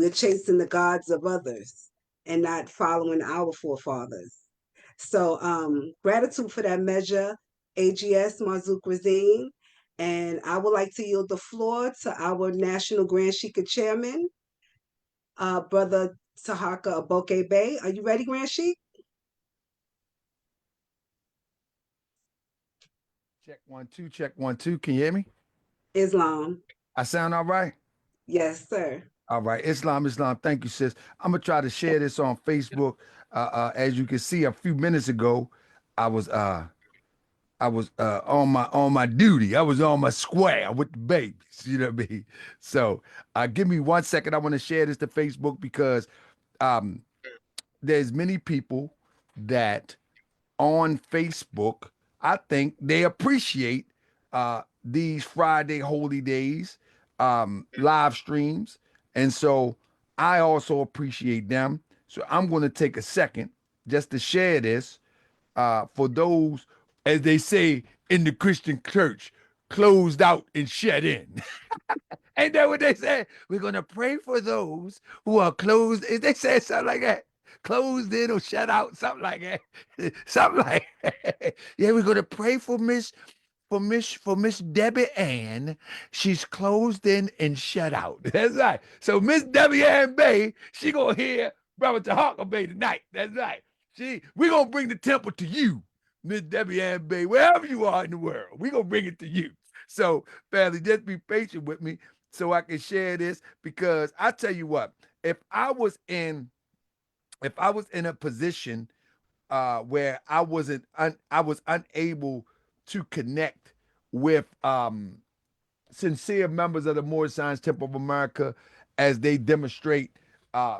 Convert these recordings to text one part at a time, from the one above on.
We're chasing the gods of others and not following our forefathers. So gratitude for that measure, AGS Marzuk Razine. And I would like to yield the floor to our National Grand Shika Chairman, Brother Tahaka Aboke Bay. Are you ready, Grand Sheik? Check one, two, check one, two. Can you hear me? Islam. I sound all right? Yes, sir. All right. Islam, Islam. Thank you, sis. I'm gonna try to share this on Facebook. As you can see, a few minutes ago, I was uh I was on my duty. I was on my square with the babies. You know what I mean? So give me 1 second. I want to share this to Facebook because um there's many people that on Facebook, I think they appreciate these Friday holy days, live streams. And so I also appreciate them. So I'm going to take a second just to share this for those, as they say in the Christian church, closed out and shut in. Ain't that what they say? We're going to pray for those who are closed. They say something like that. Closed in or shut out, something like that. Something like that. Yeah, we're going to pray for Miss Debbie Ann. She's closed in and shut out. That's right. So Miss Debbie Ann Bay, she gonna hear Brother Tahaka Bay tonight. That's right. We're gonna bring the temple to you, Miss Debbie Ann Bay, wherever you are in the world. We're gonna bring it to you. So, family, just be patient with me so I can share this because I tell you what, if I was in a position where I was unable to connect with sincere members of the Moorish Science Temple of America as they demonstrate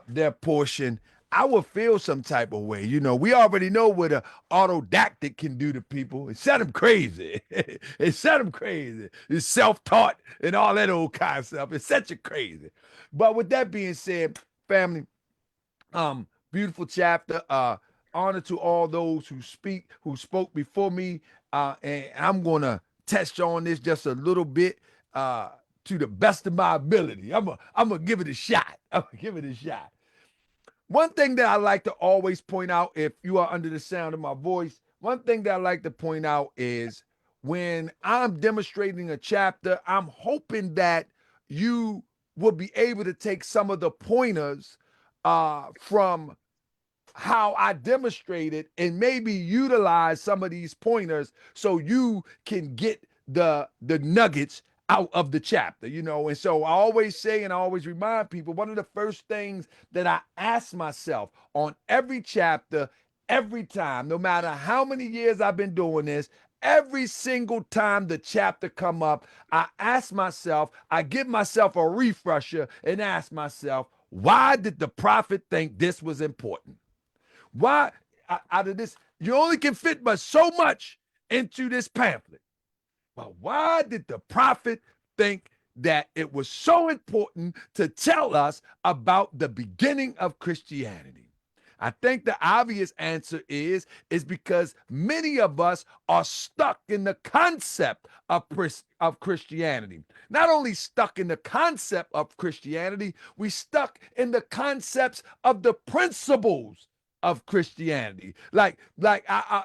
their portion, I would feel some type of way. You know, we already know what an autodactic can do to people. It set them crazy. It set them crazy. It's self-taught and all that old kind of stuff. It sets you crazy. But with that being said, family, beautiful chapter. Honor to all those who spoke before me. And I'm gonna touch on this just a little bit to the best of my ability. I'm gonna give it a shot. I'm gonna give it a shot. One thing that I like to always point out, if you are under the sound of my voice, one thing that I like to point out is when I'm demonstrating a chapter, I'm hoping that you will be able to take some of the pointers from how I demonstrated and maybe utilize some of these pointers so you can get the nuggets out of the chapter, you know. And so I always say and I always remind people, one of the first things that I ask myself on every chapter, every time, no matter how many years I've been doing this, every single time the chapter come up, I ask myself, I give myself a refresher and ask myself, why did the prophet think this was important? Why, out of this, you only can fit but so much into this pamphlet. But why did the prophet think that it was so important to tell us about the beginning of Christianity? I think the obvious answer is because many of us are stuck in the concept of Christianity. Not only stuck in the concept of Christianity, we stuck in the concepts of the principles of Christianity.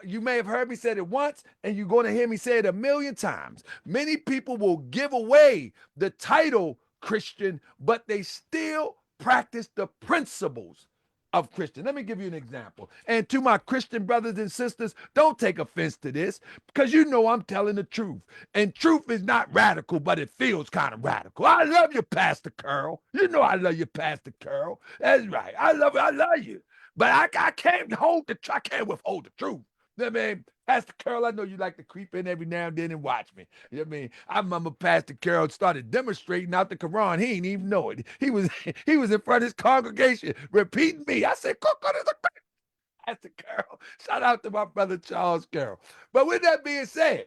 You may have heard me say it once, and you're going to hear me say it a million times. Many people will give away the title Christian, but they still practice the principles of Christian. Let me give you an example. And to my Christian brothers and sisters, don't take offense to this because you know I'm telling the truth. And truth is not radical, but it feels kind of radical. I love you, Pastor Curl. You know I love you, Pastor Curl. That's right. I love you. But I can't I can't withhold the truth. You know what I mean? Pastor Carol, I know you like to creep in every now and then and watch me. You know what I mean? I remember Pastor Carol started demonstrating out the Quran. He ain't even know it. He was in front of his congregation repeating me. I said, Coco, there's a Pastor Carol. Shout out to my brother Charles Carroll. But with that being said,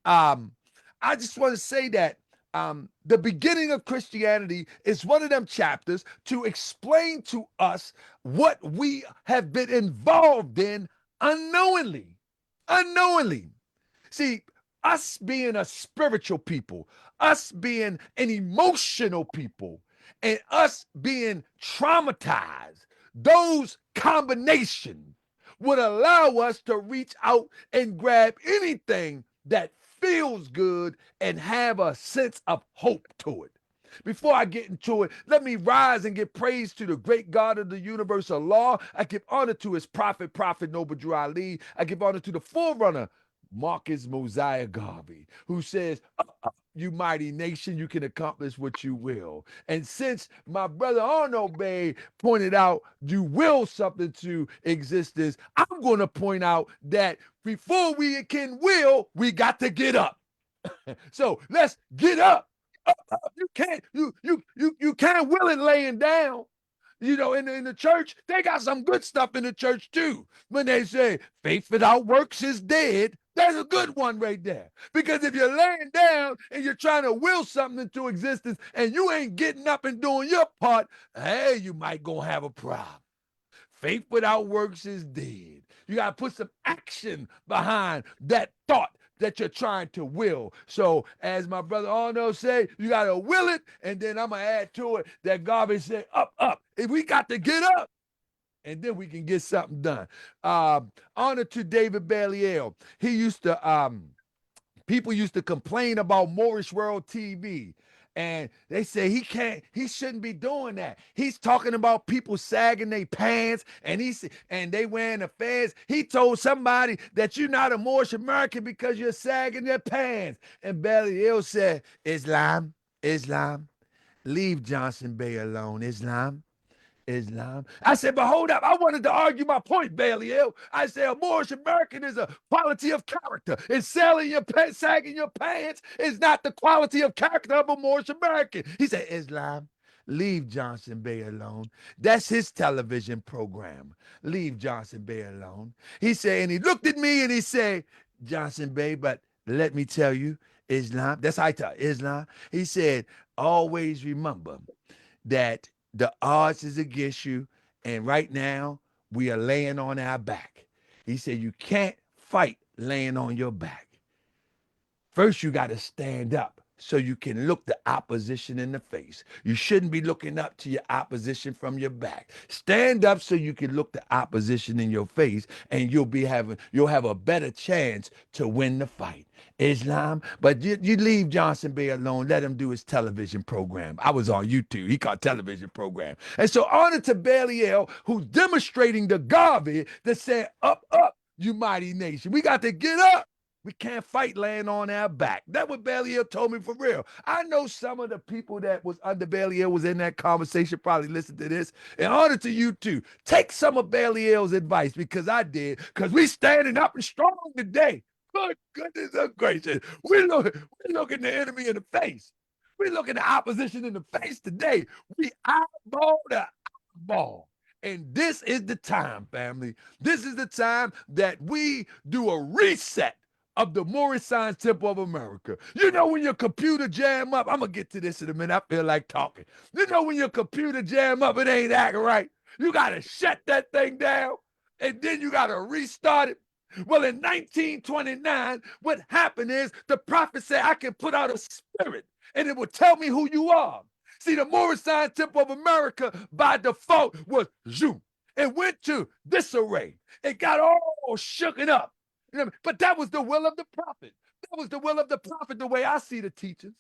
I just want to say that the beginning of Christianity is one of them chapters to explain to us what we have been involved in unknowingly. Unknowingly. See, us being a spiritual people, us being an emotional people, and us being traumatized, those combinations would allow us to reach out and grab anything that feels good and have a sense of hope to it. Before I get into it, let me rise and give praise to the great God of the universe, Allah. I give honor to his Prophet Noble Drew Ali. I give honor to the forerunner, Marcus Mosiah Garvey, who says, you mighty nation, you can accomplish what you will. And since my brother Arno Bay pointed out you will something to existence, I'm going to point out that before we can will, we got to get up. So let's get up. You can't will it laying down. You know, in the church, they got some good stuff in the church too. When they say faith without works is dead, that's a good one right there. Because if you're laying down and you're trying to will something into existence and you ain't getting up and doing your part, hey, you might gonna have a problem. Faith without works is dead. You got to put some action behind that thought that you're trying to will. So, as my brother Arno said, you got to will it, and then I'm going to add to it that Garvey said, up. If we got to get up, and then we can get something done. Honor to David Baliel. He used to, people used to complain about Moorish World TV. And they say he shouldn't be doing that. He's talking about people sagging their pants and they wearing affairs. He told somebody that you're not a Moorish American because you're sagging your pants. And Baliel said, Islam, leave Johnson Bay alone, Islam. I said, but hold up. I wanted to argue my point, Baliel. I said, a Moorish American is a quality of character. And sagging your pants is not the quality of character of a Moorish American. He said, Islam, leave Johnson Bay alone. That's his television program. Leave Johnson Bay alone. He said, and he looked at me and he said, Johnson Bay, but let me tell you, Islam, that's how I tell Islam. He said, always remember that the odds is against you, and right now we are laying on our back. He said, you can't fight laying on your back. First, you got to stand up so you can look the opposition in the face. You shouldn't be looking up to your opposition from your back. Stand up so you can look the opposition in your face, and you'll have a better chance to win the fight. Islam, but you leave Johnson Bay alone. Let him do his television program. I was on YouTube. He called television program. And so honor to Baliel, who's demonstrating the Garvey that said, up, you mighty nation. We got to get up. We can't fight laying on our back. That's what Baliel told me for real. I know some of the people that was under Baliel was in that conversation probably listened to this. And honor to you too. Take some of Baliel's advice because I did. Because we standing up and strong today. Good goodness gracious. We're looking the enemy in the face. We're looking the opposition in the face today. We eyeball to eyeball. And this is the time, family. This is the time that we do a reset of the Moorish Science Temple of America. You know when your computer jam up, I'm going to get to this in a minute. I feel like talking. You know when your computer jam up, it ain't acting right. You got to shut that thing down, and then you got to restart it. Well, in 1929, what happened is the prophet said, I can put out a spirit, and it will tell me who you are. See, the Moorish Science Temple of America, by default, was zoom. It went to disarray. It got all shooken up. You know, but that was the will of the prophet. That was the will of the prophet, the way I see the teachings.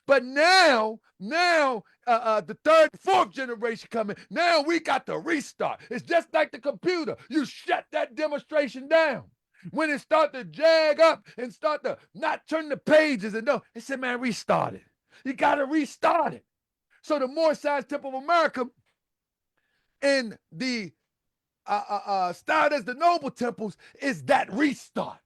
But now, the third, fourth generation coming. Now we got to restart. It's just like the computer. You shut that demonstration down. When it start to jag up and start to not turn the pages and no, it said, man, restart it. You got to restart it. So the Moorish Science Temple of America in the styled as the noble temples is that restart.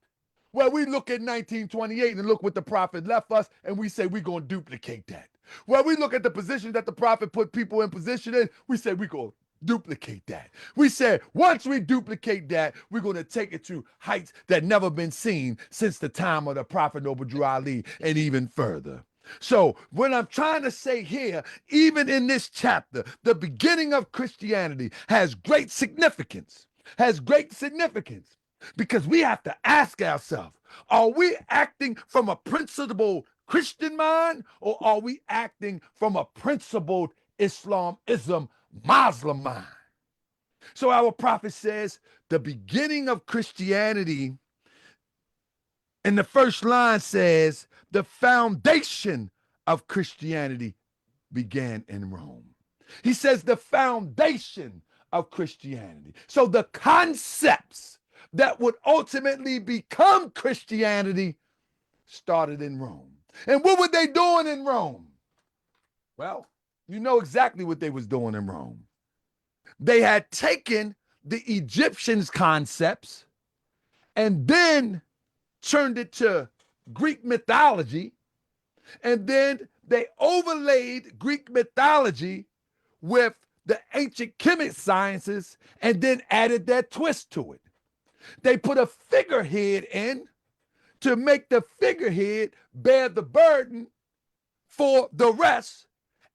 Well, we look at 1928 and look what the prophet left us, and we say we're going to duplicate that. Well, we look at the position that the prophet put people in position in, we say we're going to duplicate that. We said once we duplicate that, we're going to take it to heights that never been seen since the time of the prophet Noble Drew Ali and even further. So what I'm trying to say here, even in this chapter, the beginning of Christianity has great significance, because we have to ask ourselves, are we acting from a principled Christian mind, or are we acting from a principled Islamism, Muslim mind. So our prophet says the beginning of Christianity, in the first line says, the foundation of Christianity began in Rome. He says the foundation of Christianity. So the concepts that would ultimately become Christianity started in Rome. And what were they doing in Rome? Well, you know exactly what they was doing in Rome. They had taken the Egyptians' concepts and then turned it to Greek mythology, and then they overlaid Greek mythology with the ancient chemical sciences and then added that twist to it. They put a figurehead in to make the figurehead bear the burden for the rest.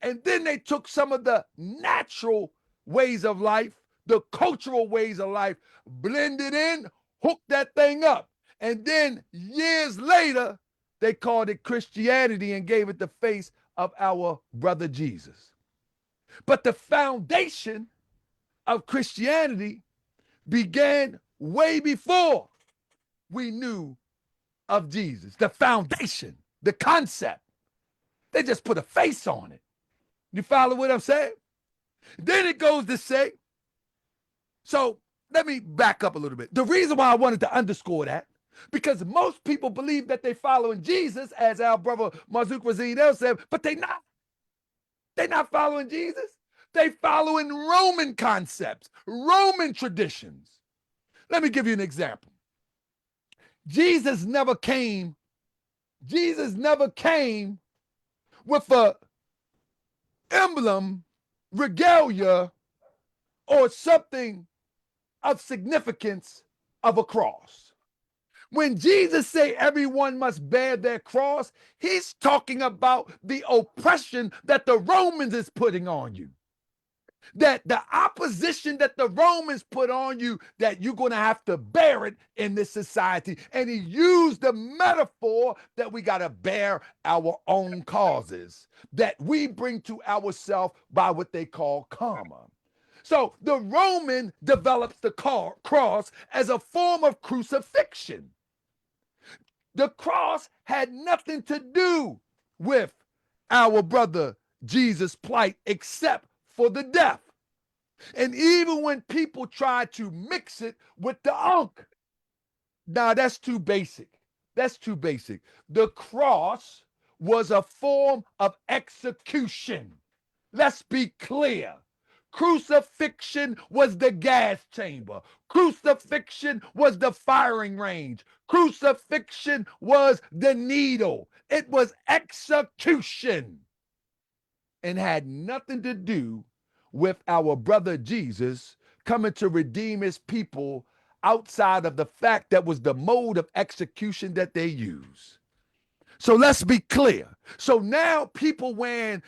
And then they took some of the natural ways of life, the cultural ways of life, blended in, hooked that thing up. And then years later, they called it Christianity and gave it the face of our brother Jesus. But the foundation of Christianity began way before we knew of Jesus. The foundation, the concept. They just put a face on it. You follow what I'm saying? Then it goes to say, so let me back up a little bit. The reason why I wanted to underscore that, because most people believe that they're following Jesus, as our brother Mazouk Razine said, but they're not. They're not following Jesus. They following Roman concepts, Roman traditions. Let me give you an example. Jesus never came with a emblem, regalia, or something of significance of a cross. When Jesus say everyone must bear their cross, he's talking about the oppression that the Romans is putting on you. That the opposition that the Romans put on you, that you're going to have to bear it in this society. And he used the metaphor that we got to bear our own causes that we bring to ourselves by what they call karma. So the Roman develops the cross as a form of crucifixion. The cross had nothing to do with our brother Jesus' plight except for the death. And even when people try to mix it with the unk, nah, that's too basic. That's too basic. The cross was a form of execution. Let's be clear. Crucifixion was the gas chamber. Crucifixion was the firing range. Crucifixion was the needle. It was execution and had nothing to do with our brother Jesus coming to redeem his people outside of the fact that was the mode of execution that they use. So let's be clear. So now people wearing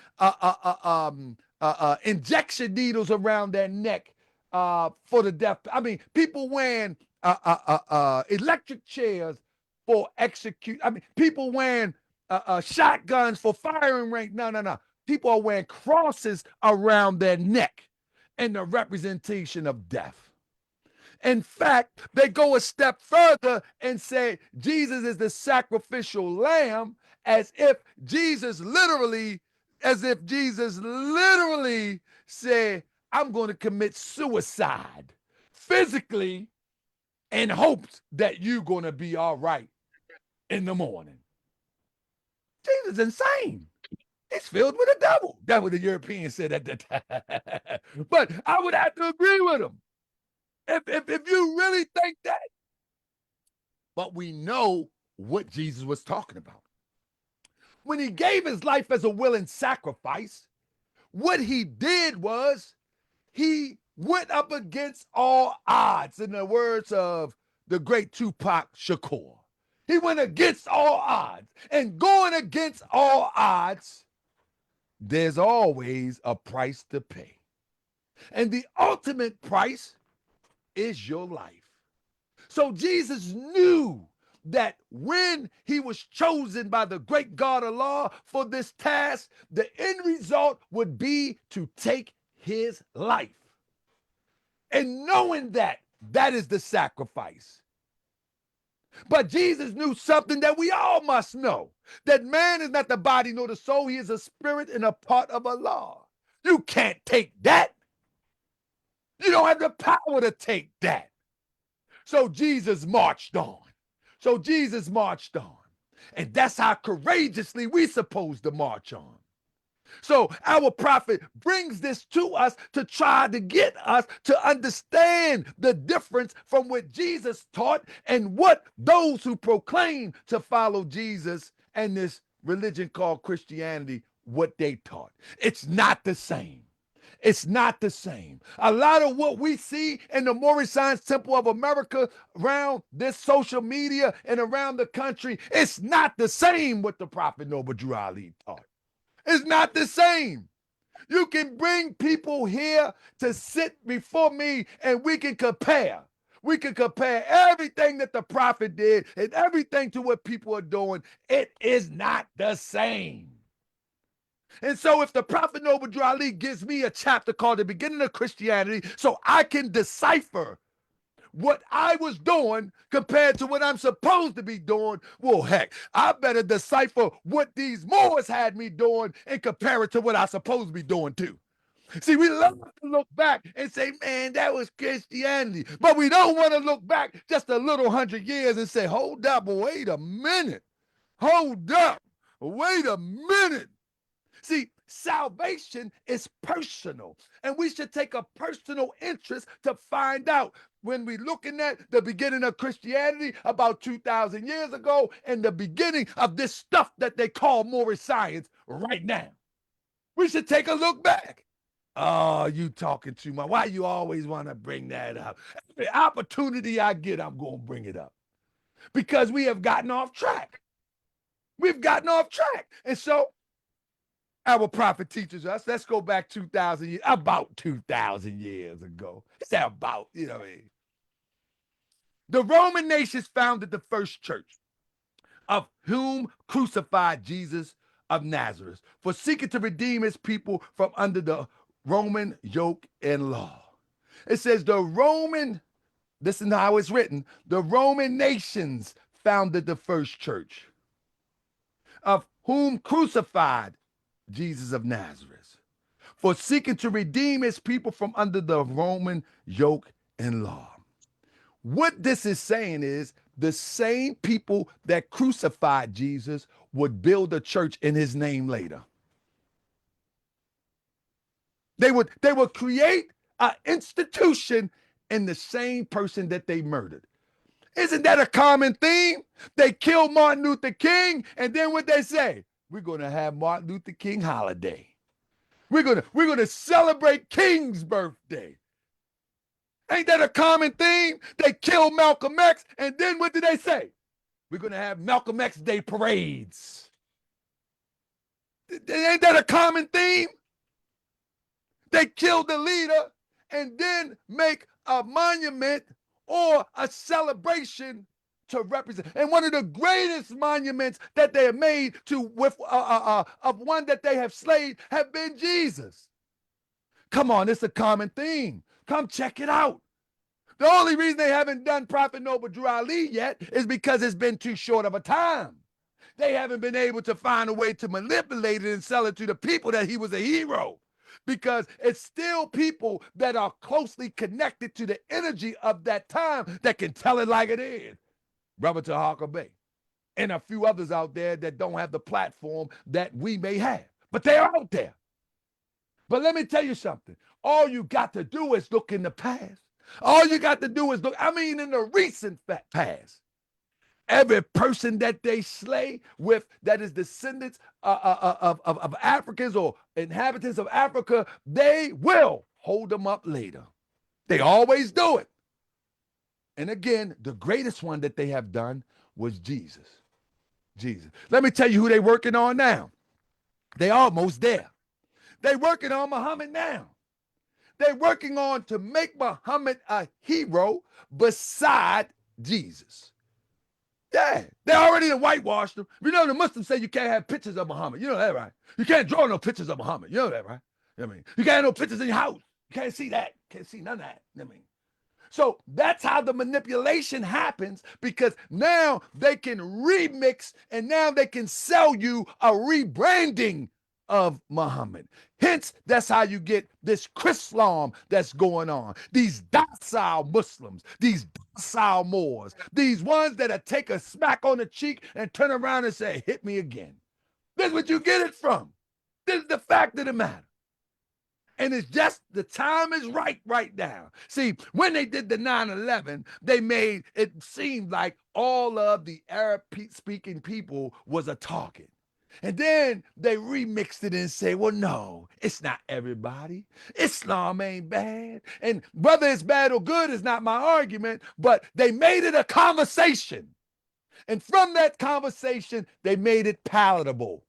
injection needles around their neck for the death. I mean, people wearing electric chairs for execute. I mean, people wearing shotguns for firing range. No. People are wearing crosses around their neck in the representation of death. In fact, they go a step further and say Jesus is the sacrificial lamb, as if Jesus literally said, I'm going to commit suicide physically in hopes that you're going to be all right in the morning. Jesus is insane. It's filled with a devil. That's what the Europeans said at the time. But I would have to agree with them. If you really think that. But we know what Jesus was talking about. When he gave his life as a willing sacrifice, what he did was he went up against all odds, in the words of the great Tupac Shakur. He went against all odds. And going against all odds, there's always a price to pay. And the ultimate price is your life. So Jesus knew that when he was chosen by the great God Allah for this task, the end result would be to take his life. And knowing that, that is the sacrifice. But Jesus knew something that we all must know, that man is not the body nor the soul. He is a spirit and a part of Allah. You can't take that. You don't have the power to take that. So Jesus marched on. And that's how courageously we supposed to march on. So our prophet brings this to us to try to get us to understand the difference from what Jesus taught and what those who proclaim to follow Jesus and this religion called Christianity, what they taught. It's not the same. It's not the same. A lot of what we see in the Moorish Science Temple of America around this social media and around the country, it's not the same what the Prophet Noble Drew Ali taught. It's not the same. You can bring people here to sit before me and we can compare. We can compare everything that the Prophet did and everything to what people are doing. It is not the same. And so if the Prophet Noble Drew Ali gives me a chapter called The Beginning of Christianity so I can decipher what I was doing compared to what I'm supposed to be doing, well, heck, I better decipher what these Moors had me doing and compare it to what I'm supposed to be doing too. See, we love to look back and say, man, that was Christianity. But we don't want to look back just a little 100 years and say, hold up, wait a minute. Hold up, wait a minute. See, salvation is personal, and we should take a personal interest to find out when we're looking at the beginning of Christianity about 2,000 years ago and the beginning of this stuff that they call Moorish science right now. We should take a look back. Oh, you talking too much. Why you always want to bring that up? Every opportunity I get, I'm going to bring it up because we have gotten off track. We've gotten off track. And so our prophet teaches us, let's go back 2,000 years, about 2,000 years ago. It's about, you know what I mean? The Roman nations founded the first church, of whom crucified Jesus of Nazareth, for seeking to redeem his people from under the Roman yoke and law. It says this is how it's written, the Roman nations founded the first church, of whom crucified Jesus of Nazareth, for seeking to redeem his people from under the Roman yoke and law. What this is saying is the same people that crucified Jesus would build a church in his name later. They would create an institution in the same person that they murdered. Isn't that a common theme? They killed Martin Luther King, and then what they say? We're going to have Martin Luther King holiday. We're gonna celebrate King's birthday. Ain't that a common theme? They killed Malcolm X, and then what did they say? We're gonna have Malcolm X Day parades. Ain't that a common theme? They killed the leader and then make a monument or a celebration to represent. And one of the greatest monuments that they have made of one that they have slayed have been Jesus. Come on, it's a common theme. Come check it out. The only reason they haven't done Prophet Noble Drew Ali yet is because it's been too short of a time. They haven't been able to find a way to manipulate it and sell it to the people that he was a hero. Because it's still people that are closely connected to the energy of that time that can tell it like it is. Brother Tahaka Bay, and a few others out there that don't have the platform that we may have, but they're out there. But let me tell you something. All you got to do is look in the past. All you got to do is look, in the recent past. Every person that they slay with that is descendants of Africans or inhabitants of Africa, they will hold them up later. They always do it. And again, the greatest one that they have done was Jesus. Jesus. Let me tell you who they're working on now. They almost there. They're working on Muhammad now. They're working on to make Muhammad a hero beside Jesus. Yeah, they already done whitewashed them. You know, the Muslims say you can't have pictures of Muhammad. You know that, right? You can't draw no pictures of Muhammad. You know that, right? I mean, you can't have no pictures in your house. You can't see that. Can't see none of that. I mean, so that's how the manipulation happens, because now they can remix and now they can sell you a rebranding of Muhammad. Hence, that's how you get this Chrislam that's going on. These docile Muslims, these docile Moors, these ones that'll take a smack on the cheek and turn around and say, hit me again. This is what you get it from. This is the fact of the matter. And it's just the time is right now. See, when they did the 9/11, they made it seem like all of the Arab speaking people was a target. And then they remixed it and say, well, no, it's not everybody. Islam ain't bad. And whether it's bad or good is not my argument, but they made it a conversation. And from that conversation, they made it palatable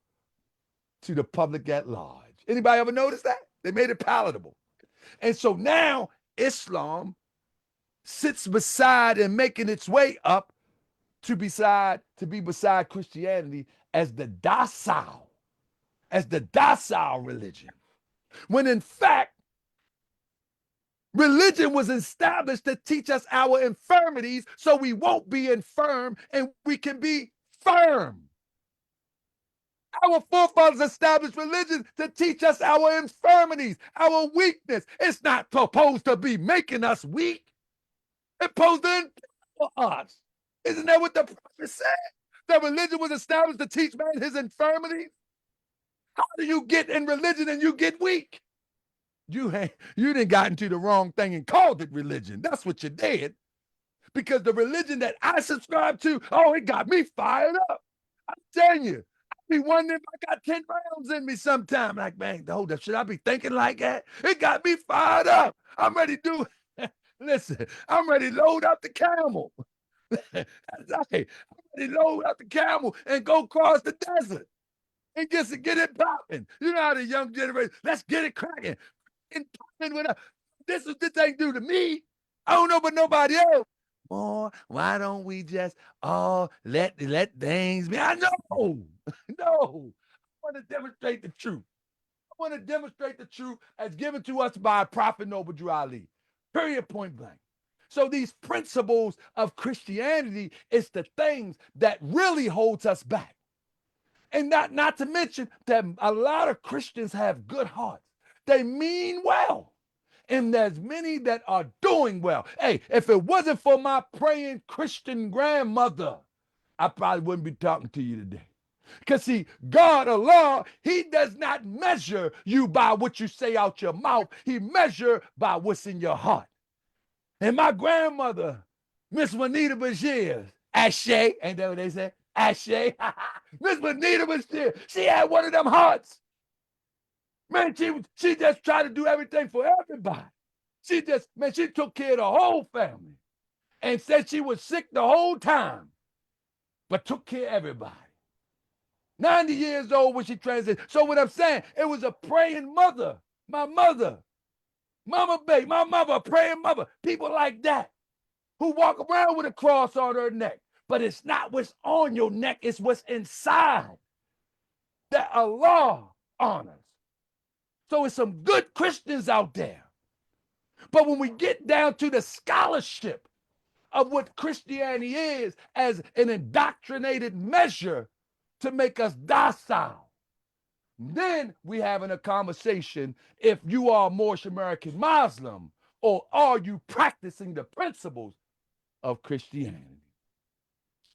to the public at large. Anybody ever notice that? They made it palatable. And so now Islam sits beside and making its way up to be beside Christianity as the docile religion. When in fact, religion was established to teach us our infirmities so we won't be infirm and we can be firm. Our forefathers established religion to teach us our infirmities, our weakness. It's not supposed to be making us weak. It's supposed to empower us. Isn't that what the prophet said? That religion was established to teach man his infirmities? How do you get in religion and you get weak? You didn't got into the wrong thing and called it religion. That's what you did. Because the religion that I subscribe to, oh, it got me fired up. I'm telling you. Be wondering if I got 10 rounds in me sometime. Like, man, hold up, should I be thinking like that? It got me fired up. I'm ready to do, listen, I'm ready to load up the camel. That's right. I'm ready to load up the camel and go across the desert and just get it popping. You know how the young generation, let's get it cracking. And popping with this ain't due to me. I don't know but nobody else. More, why don't we just let things be? I know. No. I want to demonstrate the truth. I want to demonstrate the truth as given to us by Prophet Noble Drew Ali. Period, point blank. So these principles of Christianity is the things that really holds us back. And not to mention that a lot of Christians have good hearts. They mean well. And there's many that are doing well. Hey, if it wasn't for my praying Christian grandmother, I probably wouldn't be talking to you today. Because see, God, Allah, he does not measure you by what you say out your mouth. He measures by what's in your heart. And my grandmother, Miss Juanita Bashir, Ashe, ain't that what they say? Ashe. Miss Juanita Bashir, she had one of them hearts. Man, she just tried to do everything for everybody. She took care of the whole family and said she was sick the whole time, but took care of everybody. 90 years old when she transitioned. So what I'm saying, it was a praying mother, my mother, Mama Bay, my mother, a praying mother, people like that who walk around with a cross on her neck. But it's not what's on your neck, it's what's inside that Allah honors. So it's some good Christians out there. But when we get down to the scholarship of what Christianity is as an indoctrinated measure to make us docile, then we having a conversation if you are a Moorish American Muslim or are you practicing the principles of Christianity.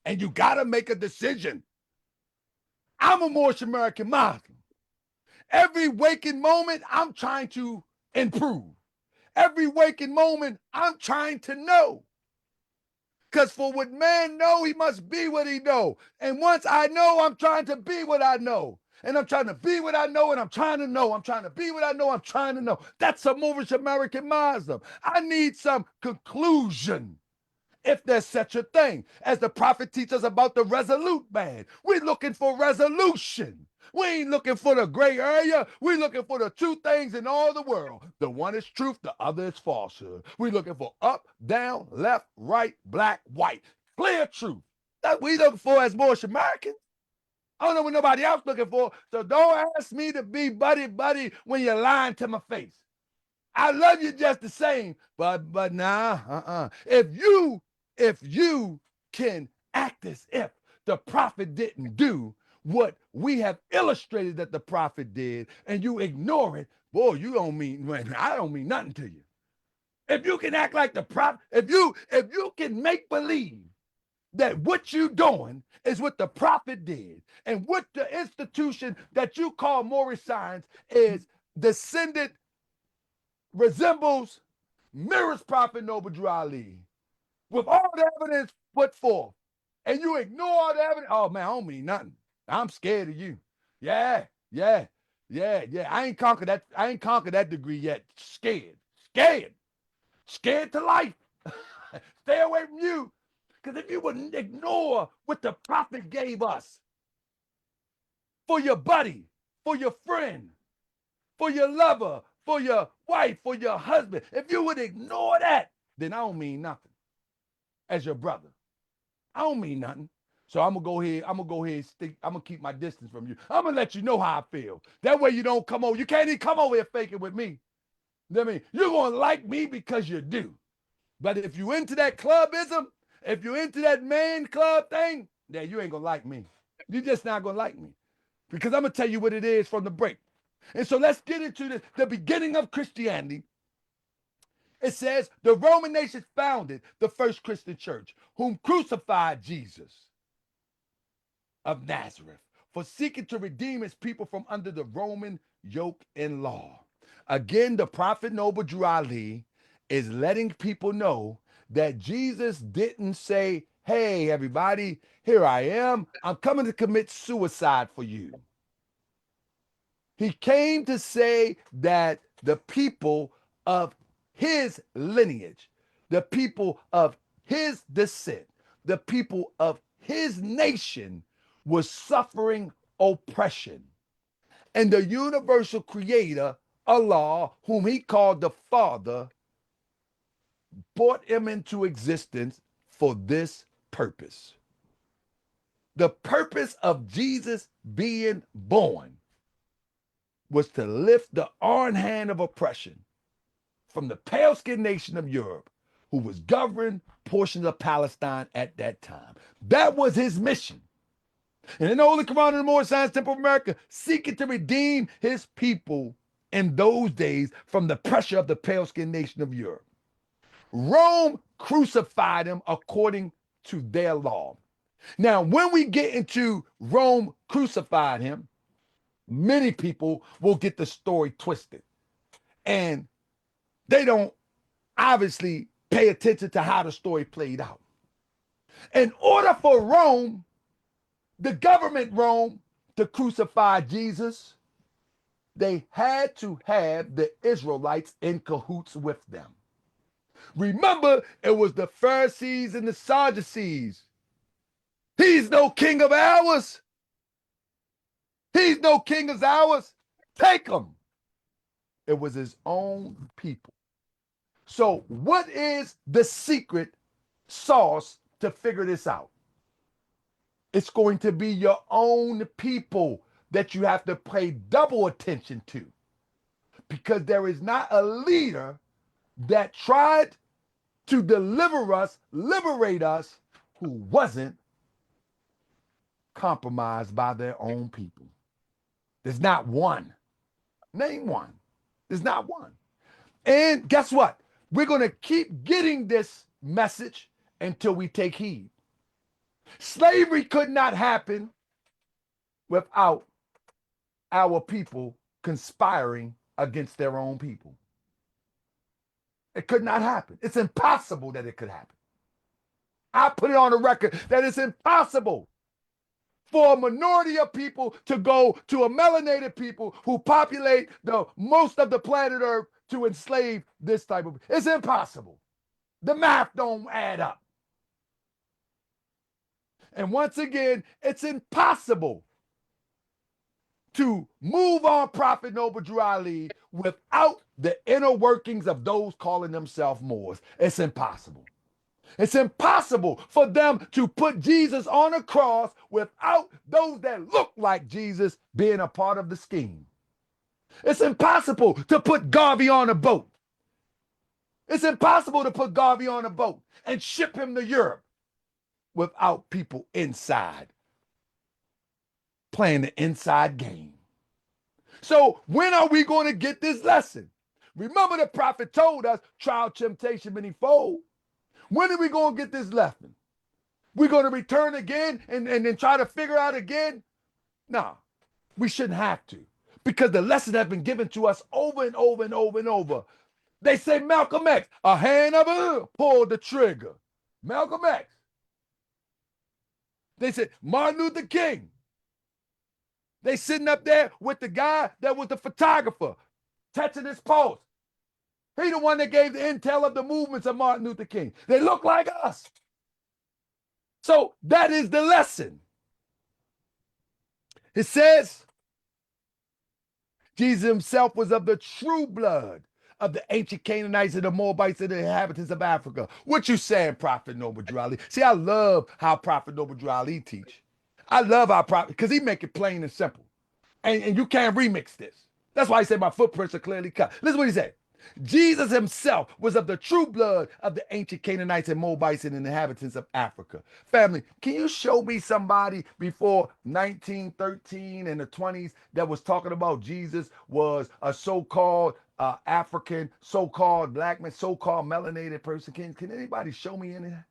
And you got to make a decision. I'm a Moorish American Muslim. Every waking moment, I'm trying to improve. Every waking moment, I'm trying to know. Because for what man know, he must be what he know. And once I know, I'm trying to be what I know. And I'm trying to be what I know, and I'm trying to know. I'm trying to be what I know, I'm trying to know. That's a Moorish American Muslim. I need some conclusion, if there's such a thing. As the prophet teaches us about the resolute man. We're looking for resolution. We ain't looking for the gray area. We're looking for the two things in all the world. The one is truth, the other is falsehood. We're looking for up, down, left, right, black, white. Clear truth. That's what we looking for as Moorish Americans. I don't know what nobody else looking for. So don't ask me to be buddy when you're lying to my face. I love you just the same, but nah. If you can act as if the prophet didn't do what we have illustrated that the prophet did, and you ignore it, boy, you don't mean, I don't mean nothing to you. If you can act like the prophet, if you can make believe that what you doing is what the prophet did, and what the institution that you call Moorish Science is descended, resembles, mirrors Prophet Noble Drew Ali, with all the evidence put forth, and you ignore all the evidence, oh man, I don't mean nothing. I'm scared of you. Yeah, yeah, yeah, yeah. I ain't conquered that degree yet. Scared to life. Stay away from you. Because if you would ignore what the prophet gave us for your buddy, for your friend, for your lover, for your wife, for your husband, if you would ignore that, then I don't mean nothing as your brother. I don't mean nothing. So I'm gonna go ahead and stick. I'm gonna keep my distance from you. I'm gonna let you know how I feel. That way you don't come over. You can't even come over here faking with me. I mean, you're gonna like me because you do. But if you into that clubism, if you're into that man club thing, then you ain't gonna like me. You're just not gonna like me. Because I'm gonna tell you what it is from the break. And so let's get into the beginning of Christianity. It says the Roman nation founded the first Christian church, whom crucified Jesus of Nazareth for seeking to redeem his people from under the Roman yoke and law. Again, the prophet Noble Drew Ali is letting people know that Jesus didn't say, hey, everybody, here I am. I'm coming to commit suicide for you. He came to say that the people of his lineage, the people of his descent, the people of his nation was suffering oppression. And the universal creator, Allah, whom he called the Father, brought him into existence for this purpose. The purpose of Jesus being born was to lift the iron hand of oppression from the pale-skinned nation of Europe, who was governing portions of Palestine at that time. That was his mission. And in the Holy Quran and the Moorish Science Temple of America, seeking to redeem his people in those days from the pressure of the pale-skinned nation of Europe. Rome crucified him according to their law. Now, when we get into Rome crucified him, many people will get the story twisted. And they don't obviously pay attention to how the story played out. In order for Rome, the government Rome, to crucify Jesus, they had to have the Israelites in cahoots with them. Remember, it was the Pharisees and the Sadducees. He's no king of ours. He's no king of ours. Take him. It was his own people. So, what is the secret sauce to figure this out? It's going to be your own people that you have to pay double attention to, because there is not a leader that tried to deliver us, liberate us, who wasn't compromised by their own people. There's not one. Name one. There's not one. And guess what? We're going to keep getting this message until we take heed. Slavery could not happen without our people conspiring against their own people. It could not happen. It's impossible that it could happen. I put it on the record that it's impossible for a minority of people to go to a melanated people who populate the most of the planet Earth to enslave this type of. It's impossible. The math don't add up. And once again, it's impossible to move on Prophet Noble Drew Ali without the inner workings of those calling themselves Moors. It's impossible. It's impossible for them to put Jesus on a cross without those that look like Jesus being a part of the scheme. It's impossible to put Garvey on a boat. It's impossible to put Garvey on a boat and ship him to Europe without people inside playing the inside game. So when are we going to get this lesson? Remember, the prophet told us, trial, temptation, manifold. When are we going to get this lesson? We're going to return again and then try to figure out again? No, we shouldn't have to, because the lesson has been given to us over and over and over and over. They say Malcolm X, a hand up, pulled the trigger. Malcolm X. They said Martin Luther King. They sitting up there with the guy that was the photographer, touching his pulse. He the one that gave the intel of the movements of Martin Luther King. They look like us. So that is the lesson. It says, Jesus himself was of the true blood of the ancient Canaanites and the Moabites and the inhabitants of Africa. What you saying, Prophet Noble Drew Ali? See, I love how Prophet Noble Drew Ali teach. I love how Prophet, because he make it plain and simple. And you can't remix this. That's why he said my footprints are clearly cut. Listen what he said. Jesus himself was of the true blood of the ancient Canaanites and Moabites and the inhabitants of Africa. Family, can you show me somebody before 1913 and the 20s that was talking about Jesus was a so-called African, so-called black man, so-called melanated person? Can anybody show me any of that?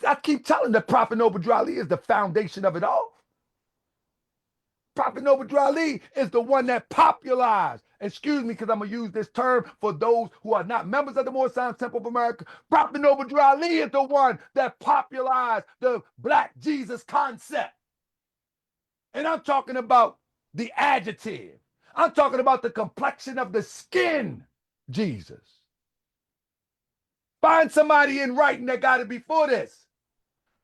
I keep telling the Prophet Noble Drew Ali is the foundation of it all. Prophet Noble Drew Ali is the one that popularized, excuse me because I'm going to use this term for those who are not members of the Moorish Science Temple of America. Prophet Noble Drew Ali is the one that popularized the Black Jesus concept. And I'm talking about the adjective. I'm talking about the complexion of the skin, Jesus. Find somebody in writing that got it before this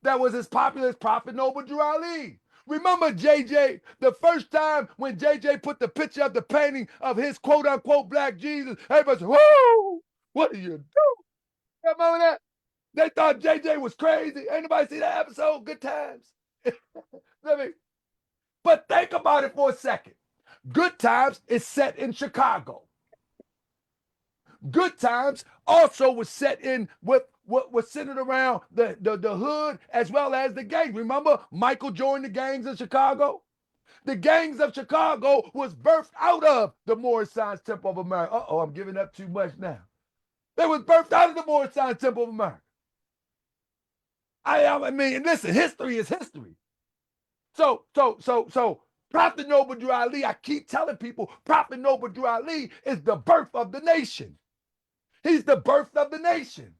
that was as popular as Prophet Noble Drew Ali. Remember JJ, the first time when JJ put the picture of the painting of his quote unquote black Jesus, everybody said, whoa, what are you doing? Remember that? They thought JJ was crazy. Anybody see that episode? Good times. But think about it for a second. Good Times is set in Chicago. Good Times also was set in with what was centered around the hood as well as the gangs. Remember, Michael joined the gangs in Chicago? The gangs of Chicago was birthed out of the Moorish Science Temple of America. Uh-oh, I'm giving up too much now. They was birthed out of the Moorish Science Temple of America. I mean, listen, history is history. So, Prophet Noble Drew Ali, I keep telling people, Prophet Noble Drew Ali is the birth of the nation. He's the birth of the nation.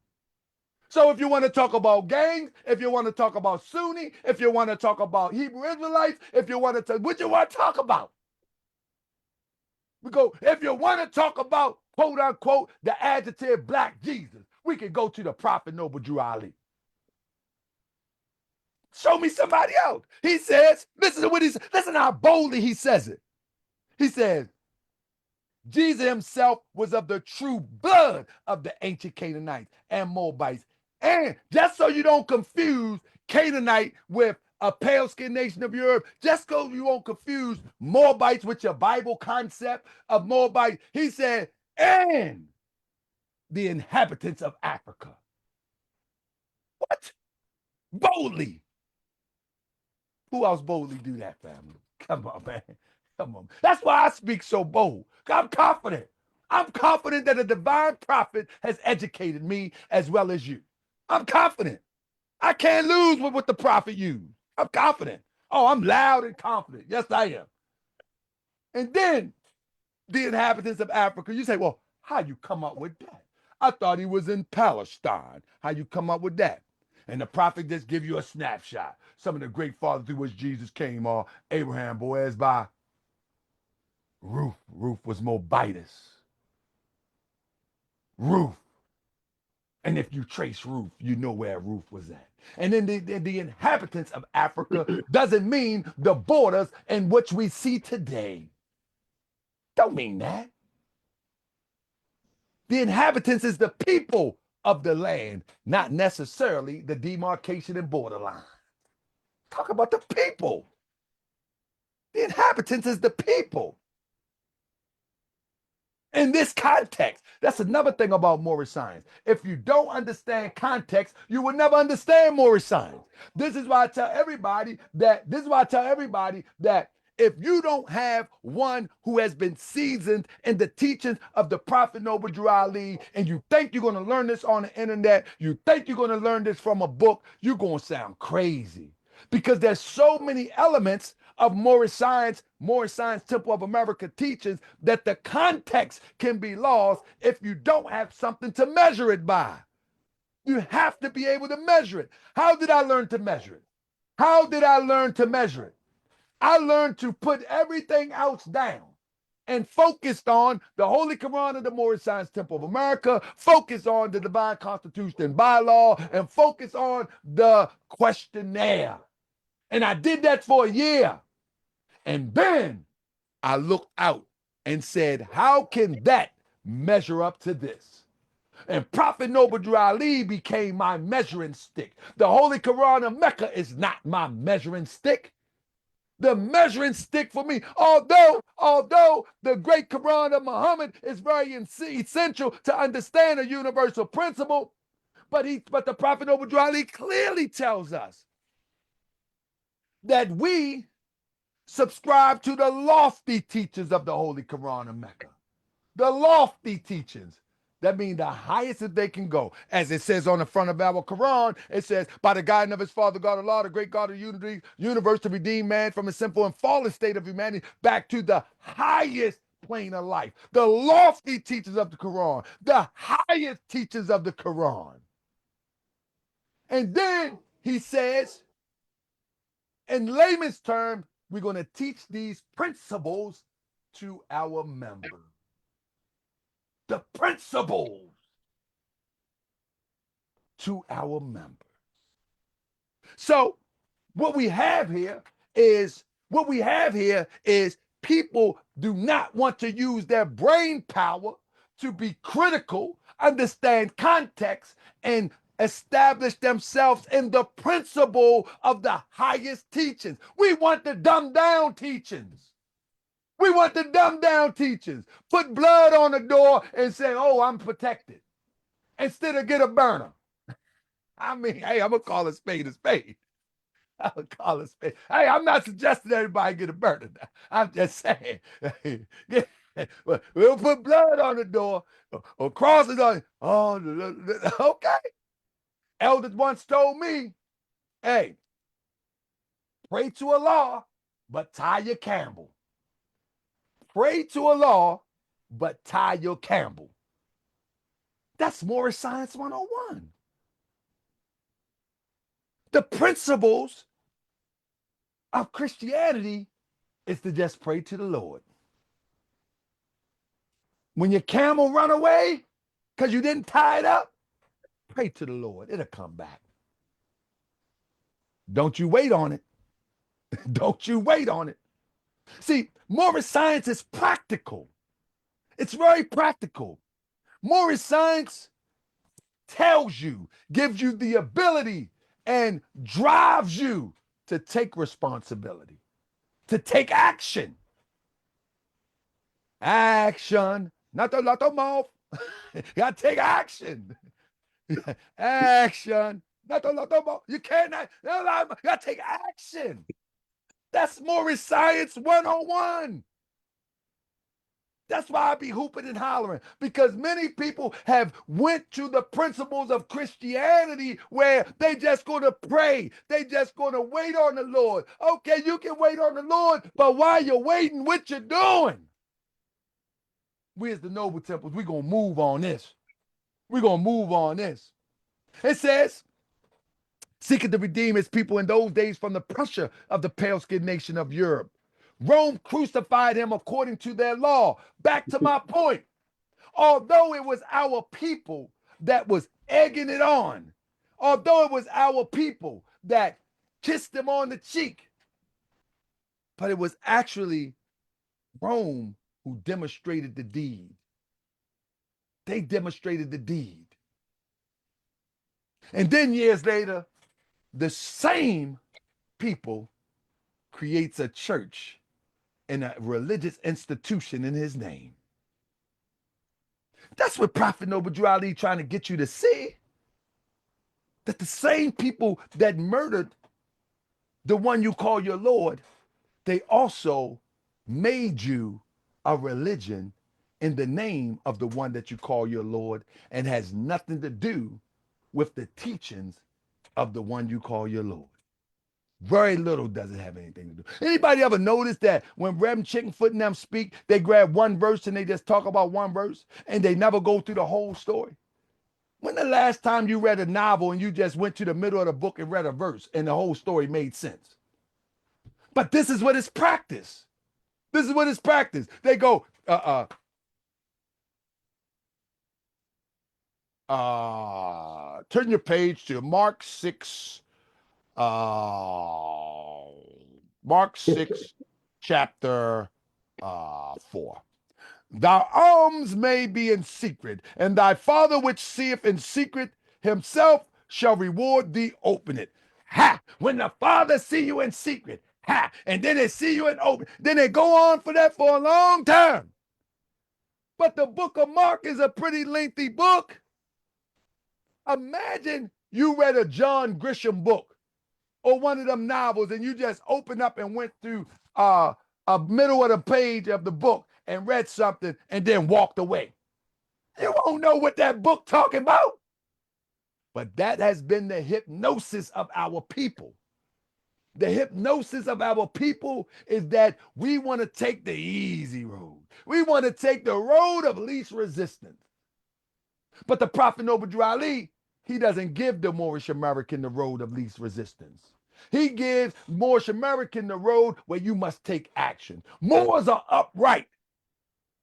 So if you want to talk about gangs, if you want to talk about Sunni, if you want to talk about Hebrew Israelites, if you want to talk, what you want to talk about? We go, if you want to talk about, quote unquote, the adjective black Jesus, we can go to the Prophet Noble Drew Ali. Show me somebody else. He says, listen to what he says, listen how boldly he says it. He says, Jesus himself was of the true blood of the ancient Canaanites and Moabites. And just so you don't confuse Canaanite with a pale-skinned nation of Europe, just so you won't confuse Moabites with your Bible concept of Moabite, he said, and the inhabitants of Africa. What? Boldly. Who else boldly do that, family? Come on, man. Come on. That's why I speak so bold. I'm confident. I'm confident that a divine prophet has educated me as well as you. I'm confident. I can't lose with what the prophet used. I'm confident. Oh, I'm loud and confident. Yes, I am. And then the inhabitants of Africa, you say, well, how you come up with that? I thought he was in Palestine. How you come up with that? And the prophet just give you a snapshot. Some of the great fathers through which Jesus came are Abraham, Boaz, by Ruth. Ruth was Moabitess. Ruth. And if you trace Ruth, you know where Ruth was at. And then the inhabitants of Africa doesn't mean the borders in which we see today. Don't mean that. The inhabitants is the people of the land, not necessarily the demarcation and borderline. Talk about the people. The inhabitants is the people. In this context, that's another thing about Moorish science. If you don't understand context, you will never understand Moorish science. This is why I tell everybody that if you don't have one who has been seasoned in the teachings of the Prophet Noble Drew Ali, and you think you're going to learn this on the internet, you think you're going to learn this from a book, you're going to sound crazy. Because there's so many elements of Moorish Science Temple of America teachings that the context can be lost if you don't have something to measure it by. You have to be able to measure it. How did I learn to measure it? How did I learn to measure it? I learned to put everything else down and focused on the Holy Quran of the Moorish Science Temple of America, focus on the Divine Constitution and Bylaw, and focus on the questionnaire. And I did that for a year. And then I looked out and said, how can that measure up to this? And Prophet Noble Drew Ali became my measuring stick. The Holy Quran of Mecca is not my measuring stick. The measuring stick for me, although the great Quran of Muhammad is very essential to understand a universal principle, but the Prophet Noble Drew Ali clearly tells us that we subscribe to the lofty teachings of the Holy Quran of Mecca. The lofty teachings. That means the highest that they can go. As it says on the front of our Quran, it says, by the guidance of his Father, God Allah, the great God of the universe, to redeem man from a sinful and fallen state of humanity back to the highest plane of life. The lofty teachings of the Quran. The highest teachings of the Quran. And then he says, in layman's terms, we're going to teach these principles to our members. The principles to our members. So what we have here is people do not want to use their brain power to be critical, understand context, and establish themselves in the principle of the highest teachings. We want the dumbed down teachings. We want the dumbed down teachings. Put blood on the door and say, oh, I'm protected. Instead of get a burner. I mean, hey, I'm going to call a spade a spade. I'm going to call a spade. Hey, I'm not suggesting everybody get a burner. I'm just saying. We'll put blood on the door or crosses on. Oh, okay. Elders once told me, hey, pray to Allah, but tie your Campbell. Pray to Allah, but tie your Campbell. That's Moorish Science 101. The principles of Christianity is to just pray to the Lord. When your camel run away because you didn't tie it up, pray to the Lord. It'll come back. Don't you wait on it. Don't you wait on it. See, Moorish Science is practical. It's very practical. Moorish Science tells you, gives you the ability and drives you to take responsibility, to take action. Action, not the mouth. You gotta take action. Action, not the mouth. You cannot, you gotta take action. That's Moorish Science 101. That's why I be hooping and hollering, because many people have went to the principles of Christianity where they just going to pray. They just going to wait on the Lord. Okay, you can wait on the Lord, but while you're waiting, what you doing? We as the Noble Temples, we're going to move on this. We're going to move on this. It says, seeking to redeem his people in those days from the pressure of the pale-skinned nation of Europe. Rome crucified him according to their law. Back to my point. Although it was our people that was egging it on, although it was our people that kissed him on the cheek, but it was actually Rome who demonstrated the deed. They demonstrated the deed. And then years later, the same people creates a church and a religious institution in his name. That's what Prophet Noble Ali trying to get you to see. That the same people that murdered the one you call your Lord, they also made you a religion in the name of the one that you call your Lord and has nothing to do with the teachings of the one you call your Lord. Very little does it have anything to do. Anybody ever notice that when Rev Chickenfoot and them speak, they grab one verse and they just talk about one verse and they never go through the whole story? When the last time you read a novel and you just went to the middle of the book and read a verse and the whole story made sense? But this is what is practiced. This is what is practiced. They go, turn your page to Mark 6, Mark 6, chapter 4. Thy alms may be in secret, and thy Father which seeth in secret himself shall reward thee open it. Ha! When the Father see you in secret, ha! And then they see you in open. Then they go on for that for a long time. But the book of Mark is a pretty lengthy book. Imagine you read a John Grisham book or one of them novels and you just opened up and went through a middle of the page of the book and read something and then walked away. You won't know what that book talking about. But that has been the hypnosis of our people. The hypnosis of our people is that we want to take the easy road. We want to take the road of least resistance. But the Prophet Noble Ali, he doesn't give the Moorish American the road of least resistance. He gives Moorish American the road where you must take action. Moors are upright.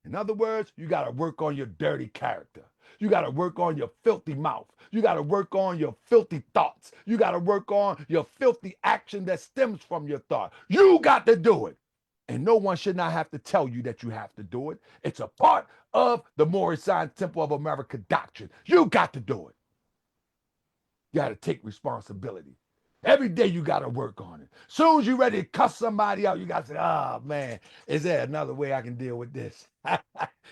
In other words, you got to work on your dirty character. You got to work on your filthy mouth. You got to work on your filthy thoughts. You got to work on your filthy action that stems from your thought. You got to do it. And no one should not have to tell you that you have to do it. It's a part of the Moorish Science Temple of America doctrine. You got to do it. You got to take responsibility. Every day you got to work on it. Soon as you're ready to cuss somebody out, you got to say, oh man, is there another way I can deal with this?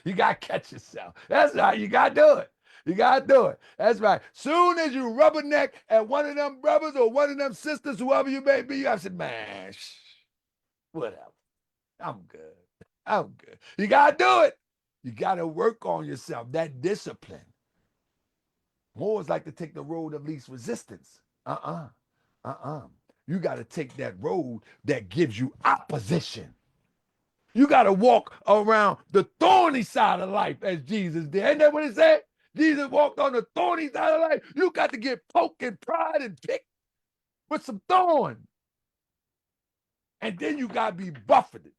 You got to catch yourself. That's right. You got to do it. You got to do it. That's right. Soon as you rubberneck at one of them brothers or one of them sisters, whoever you may be, you got to say, man, whatever. I'm good. I'm good. You got to do it. You got to work on yourself. That discipline. Moors like to take the road of least resistance. You got to take that road that gives you opposition. You got to walk around the thorny side of life as Jesus did. Ain't that what it said? Jesus walked on the thorny side of life. You got to get poked and pried and picked with some thorn. And then you got to be buffeted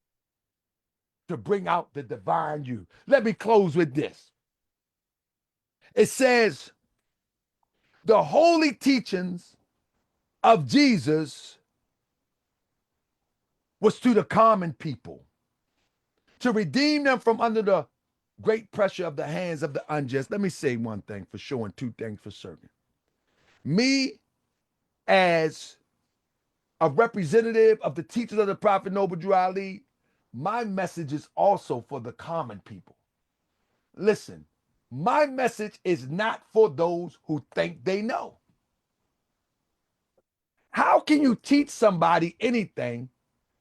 to bring out the divine you. Let me close with this. It says, the holy teachings of Jesus was to the common people, to redeem them from under the great pressure of the hands of the unjust. Let me say one thing for sure and two things for certain. Me, as a representative of the teachers of the Prophet Noble Drew Ali, my message is also for the common people. Listen, my message is not for those who think they know. How can you teach somebody anything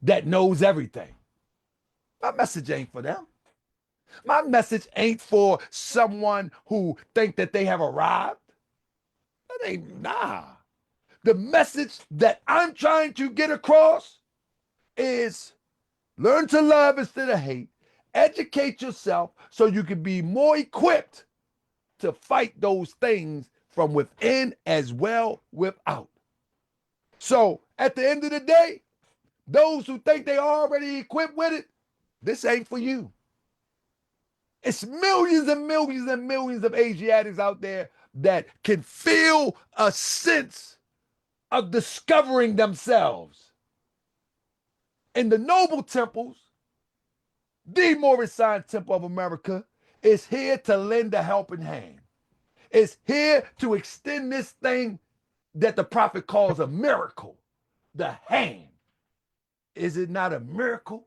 that knows everything? My message ain't for them. My message ain't for someone who think that they have arrived. That ain't, nah. The message that I'm trying to get across is learn to love instead of hate. Educate yourself so you can be more equipped to fight those things from within as well without. So at the end of the day, those who think they are already equipped with it, this ain't for you. It's millions and millions and millions of Asiatics out there that can feel a sense of discovering themselves. In the noble temples, the Moorish Science Temple of America is here to lend a helping hand. is here to extend this thing that the prophet calls a miracle. The hand. Is it not a miracle?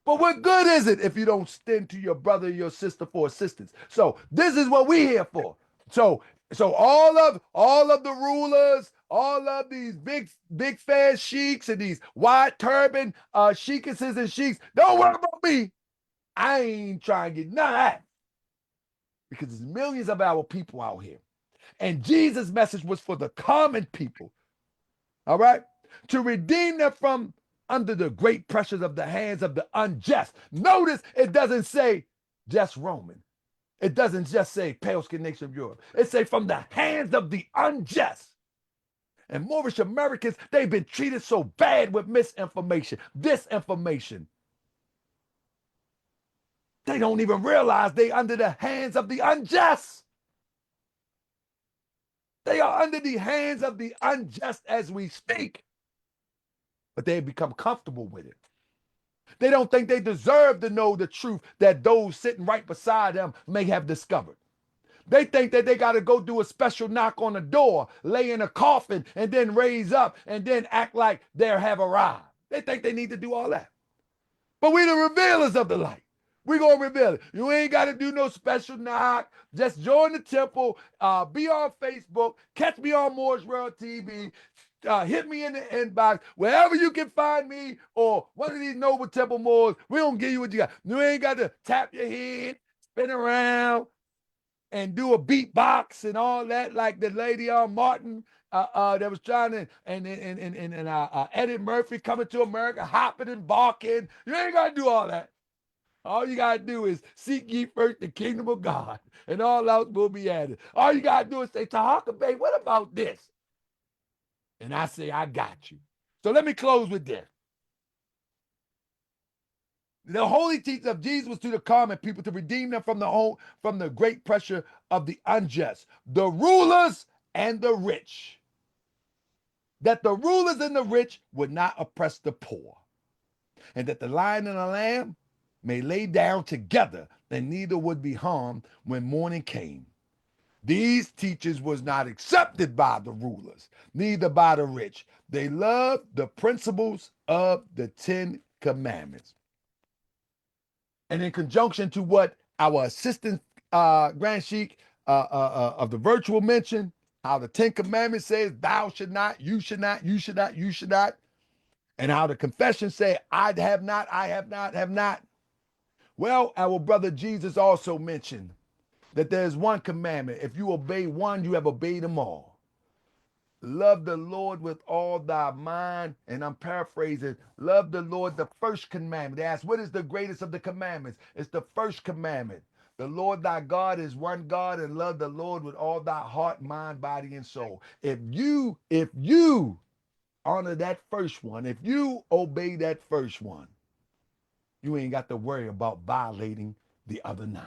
But what good is it if you don't extend to your brother or your sister for assistance? So this is what we're here for. So all of the rulers, all of these big fat sheiks and these wide turban sheikesses and sheiks, don't worry about me. I ain't trying to get none of that. Because there's millions of our people out here. And Jesus' message was for the common people. All right? To redeem them from under the great pressures of the hands of the unjust. Notice it doesn't say just Roman. It doesn't just say pale skinned nation of Europe. It say from the hands of the unjust. And Moorish Americans, they've been treated so bad with misinformation, disinformation. They don't even realize they under the hands of the unjust. They are under the hands of the unjust as we speak. But they have become comfortable with it. They don't think they deserve to know the truth that those sitting right beside them may have discovered. They think that they got to go do a special knock on the door, lay in a coffin, and then raise up and then act like they have arrived. They think they need to do all that. But we the revealers of the light. We're going to reveal it. You ain't got to do no special knock. Just join the temple. Be on Facebook. Catch me on Moorish World TV. Hit me in the inbox. Wherever you can find me or one of these Noble Temple Moors, we're going to give you what you got. You ain't got to tap your head, spin around, and do a beatbox and all that like the lady on Martin that was trying to, and Eddie Murphy coming to America, hopping and barking. You ain't got to do all that. All you got to do is seek ye first the kingdom of God, and all else will be added. All you got to do is say, Tahaka Bay, what about this? And I say, I got you. So let me close with this. The holy teaching of Jesus was to the common people to redeem them from the great pressure of the unjust, the rulers and the rich. That the rulers and the rich would not oppress the poor, and that the lion and the lamb may lay down together, and neither would be harmed when morning came. These teachings was not accepted by the rulers, neither by the rich. They loved the principles of the 10 Commandments. And in conjunction to what our assistant Grand Sheik of the virtual mentioned, how the 10 Commandments says, thou should not, you should not, you should not, you should not. And how the confession say, I have not, I have not, have not. Well, our brother Jesus also mentioned that there's one commandment. If you obey one, you have obeyed them all. Love the Lord with all thy mind. And I'm paraphrasing, love the Lord, the first commandment. They ask, what is the greatest of the commandments? It's the first commandment. The Lord thy God is one God, and love the Lord with all thy heart, mind, body, and soul. If you honor that first one, if you obey that first one, you ain't got to worry about violating the other 9.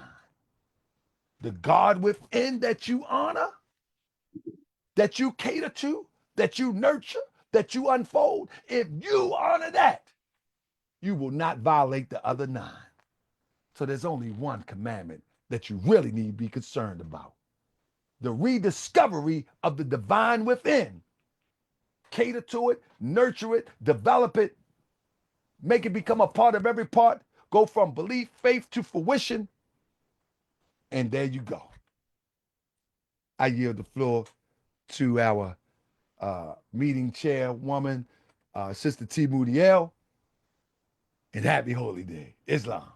The God within that you honor, that you cater to, that you nurture, that you unfold, if you honor that, you will not violate the other 9. So there's only one commandment that you really need to be concerned about. The rediscovery of the divine within. Cater to it, nurture it, develop it, make it become a part of every part, go from belief, faith to fruition, and there you go. I yield the floor to our meeting chairwoman, Sister T. Moodiel, and happy holy day, Islam.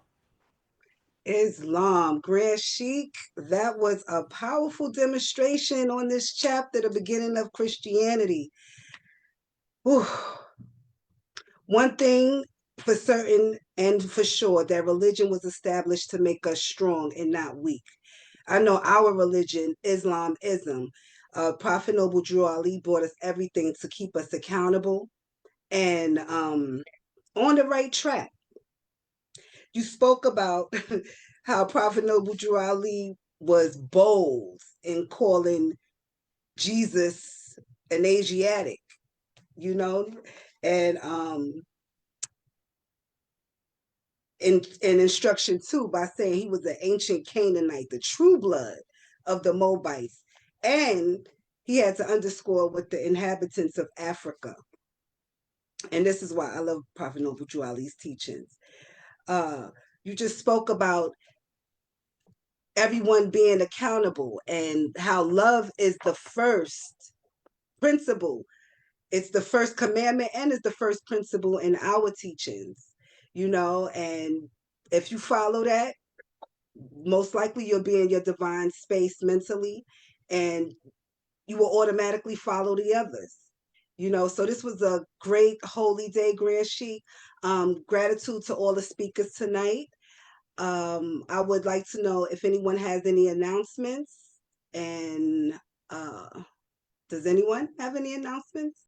Islam, Grand Sheik, that was a powerful demonstration on this chapter, the beginning of Christianity. Whew. One thing for certain and for sure, that religion was established to make us strong and not weak. I know our religion, Islamism, Prophet Noble Drew Ali brought us everything to keep us accountable and on the right track. You spoke about how Prophet Noble Drew Ali was bold in calling Jesus an Asiatic, you know, and in instruction 2 by saying he was an ancient Canaanite, the true blood of the Moabites. And he had to underscore with the inhabitants of Africa. And this is why I love Prophet Noble Drew Ali's teachings. Uh, you just spoke about everyone being accountable and how love is the first principle. It's the first commandment and it's the first principle in our teachings, and if you follow that, most likely you'll be in your divine space mentally, and you will automatically follow the others. So this was a great holy day, Grand Sheik. Gratitude to all the speakers tonight. I would like to know if anyone has any announcements. And does anyone have any announcements?